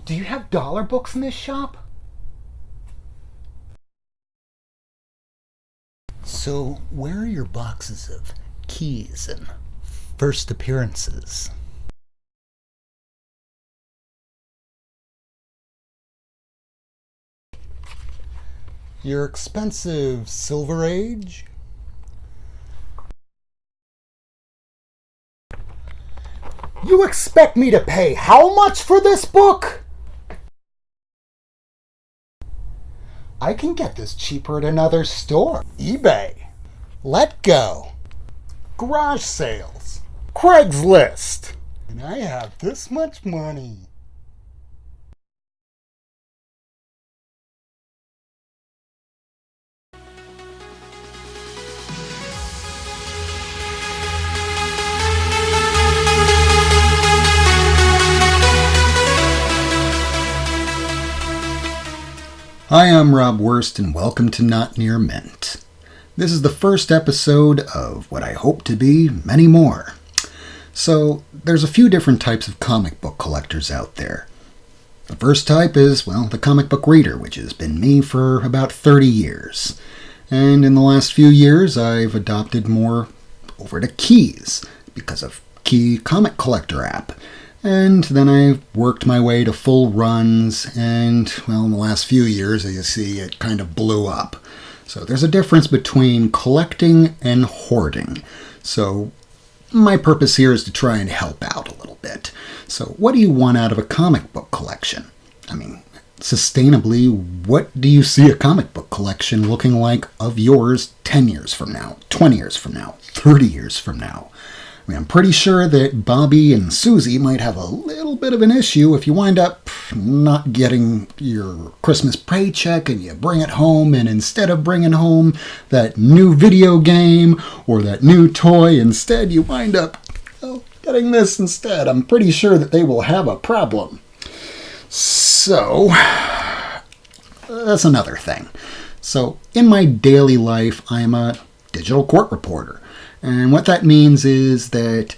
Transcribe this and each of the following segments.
Do you have dollar books in this shop? So, where are your boxes of keys and first appearances? Your expensive Silver Age? You expect me to pay how much for this book? I can get this cheaper at another store. eBay. Let go. Garage sales. Craigslist. And I have this much money. Hi, I'm Rob Wurst, and welcome to Not Near Mint. This is the first episode of what I hope to be many more. So, there's a few different types of comic book collectors out there. The first type is, well, the comic book reader, which has been me for about 30 years. And in the last few years, I've adopted more over to Keys, because of Key Comic Collector app. And then I worked my way to full runs, and, well, in the last few years, as you see, it kind of blew up. So there's a difference between collecting and hoarding. So my purpose here is to try and help out a little bit. So what do you want out of a comic book collection? I mean, sustainably, what do you see a comic book collection looking like of yours 10 years from now, 20 years from now, 30 years from now? I mean, I'm pretty sure that Bobby and Susie might have a little bit of an issue if you wind up not getting your Christmas paycheck and you bring it home, and instead of bringing home that new video game or that new toy, instead you wind up getting this instead. I'm pretty sure that they will have a problem. So, that's another thing. So, in my daily life, I'm a digital court reporter. And what that means is that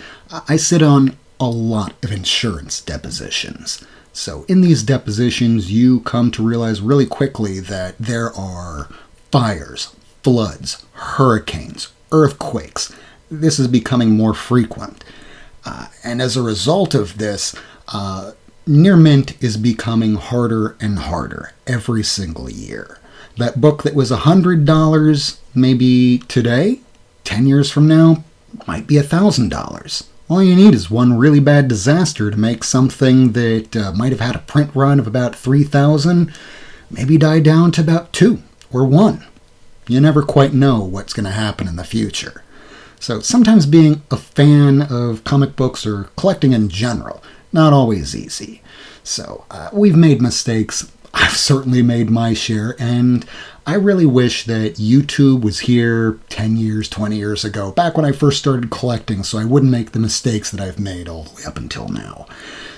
I sit on a lot of insurance depositions. So in these depositions, you come to realize really quickly that there are fires, floods, hurricanes, earthquakes. This is becoming more frequent. And as a result of this, near mint is becoming harder and harder every single year. That book that was $100 maybe today, 10 years from now, might be $1,000. All you need is one really bad disaster to make something that might have had a print run of about 3,000 maybe die down to about 2 or 1. You never quite know what's going to happen in the future. So sometimes being a fan of comic books or collecting in general, not always easy. So we've made mistakes. I've certainly made my share, and I really wish that YouTube was here 10 years, 20 years ago, back when I first started collecting, so I wouldn't make the mistakes that I've made all the way up until now.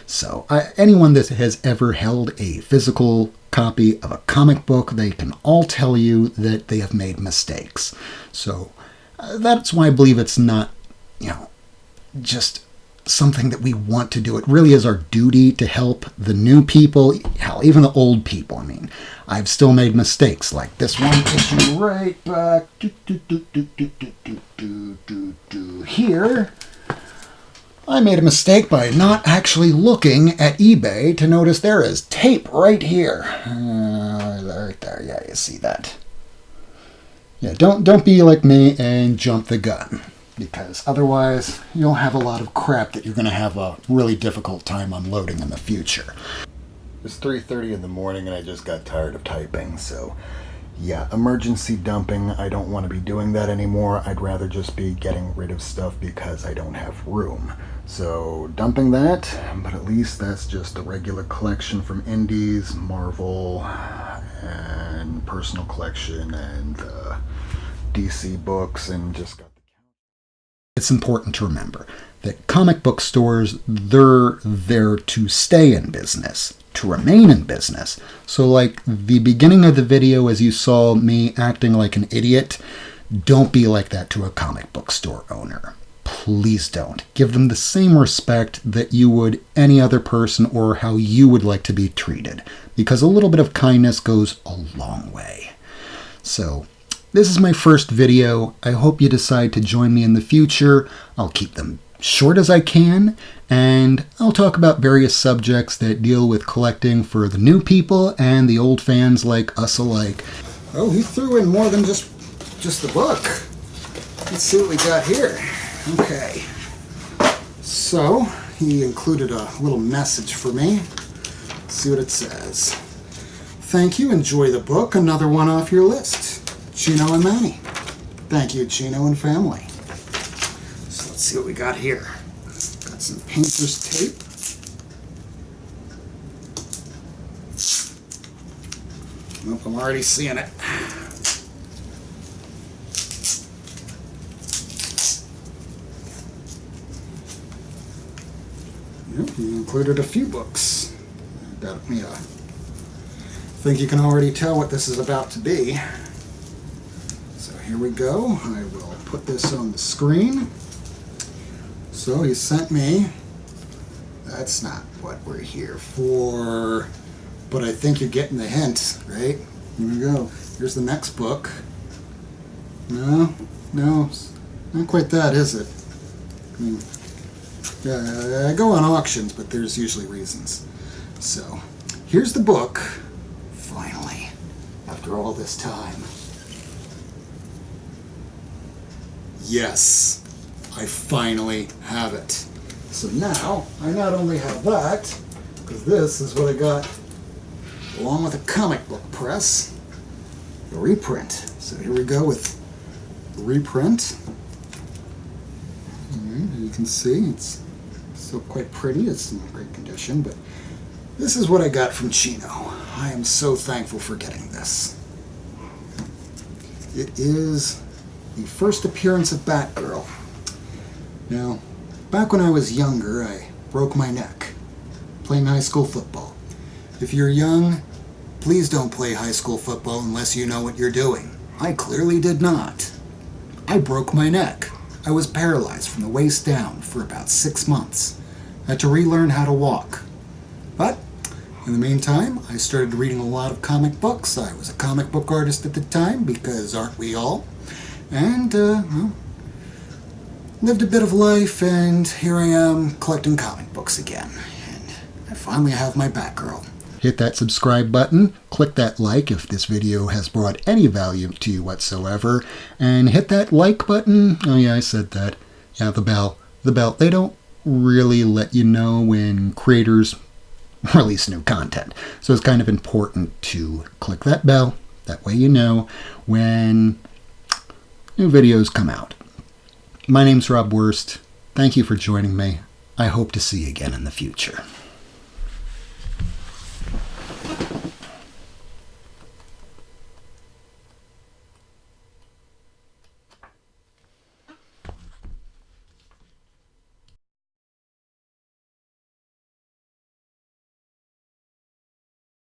So anyone that has ever held a physical copy of a comic book, they can all tell you that they have made mistakes. So that's why I believe it's not, just something that we want to do. It really is our duty to help the new people, hell, even the old people. I mean, I've still made mistakes, like this one issue right back here. I made a mistake by not actually looking at eBay to notice there is tape right here. Right there, yeah, you see that. Yeah, don't be like me and jump the gun, because otherwise you'll have a lot of crap that you're going to have a really difficult time unloading in the future. It's 3:30 in the morning and I just got tired of typing, so yeah, emergency dumping. I don't want to be doing that anymore. I'd rather just be getting rid of stuff because I don't have room. So dumping that, but at least that's just a regular collection from Indies, Marvel, and personal collection, and DC books, and just got it's important to remember that comic book stores, they're there to stay in business, to remain in business. So like the beginning of the video, as you saw me acting like an idiot, don't be like that to a comic book store owner. please don't. Give them the same respect that you would any other person or how you would like to be treated, because a little bit of kindness goes a long way. So, this is my first video. I hope you decide to join me in the future. I'll keep them short as I can, and I'll talk about various subjects that deal with collecting for the new people and the old fans like us alike. Oh, he threw in more than just the book. Let's see what we got here. Okay. So, he included a little message for me. Let's see what it says. Thank you, enjoy the book. Another one off your list. Chino and Manny. Thank you, Chino and family. So let's see what we got here. Got some painter's tape. Nope, I'm already seeing it. Yep, he included a few books. Got me I think you can already tell what this is about to be. So here we go. I will put this on the screen. So he sent me, that's not what we're here for, but I think you're getting the hint, right? Here we go. Here's the next book. No, not quite that, is it? I mean, I go on auctions, but there's usually reasons. So, here's the book, finally, after all this time. Yes, I finally have it. So now, I not only have that, because this is what I got along with a comic book press, a reprint. So here we go with the reprint. You can see it's still quite pretty. It's in great condition, but this is what I got from Chino. I am so thankful for getting this. It is the first appearance of Batgirl. Now, back when I was younger, I broke my neck playing high school football. If you're young, please don't play high school football unless you know what you're doing. I clearly did not. I broke my neck. I was paralyzed from the waist down for about 6 months. I had to relearn how to walk. But in the meantime, I started reading a lot of comic books. I was a comic book artist at the time, because aren't we all? And, well, lived a bit of life, and here I am collecting comic books again. And I finally have my Batgirl. Hit that subscribe button, click that like if this video has brought any value to you whatsoever, and hit that like button. Oh yeah, I said that. Yeah, the bell. The bell. They don't really let you know when creators release new content. So it's kind of important to click that bell. That way you know when new videos come out. My name's Rob Wurst. Thank you for joining me. I hope to see you again in the future.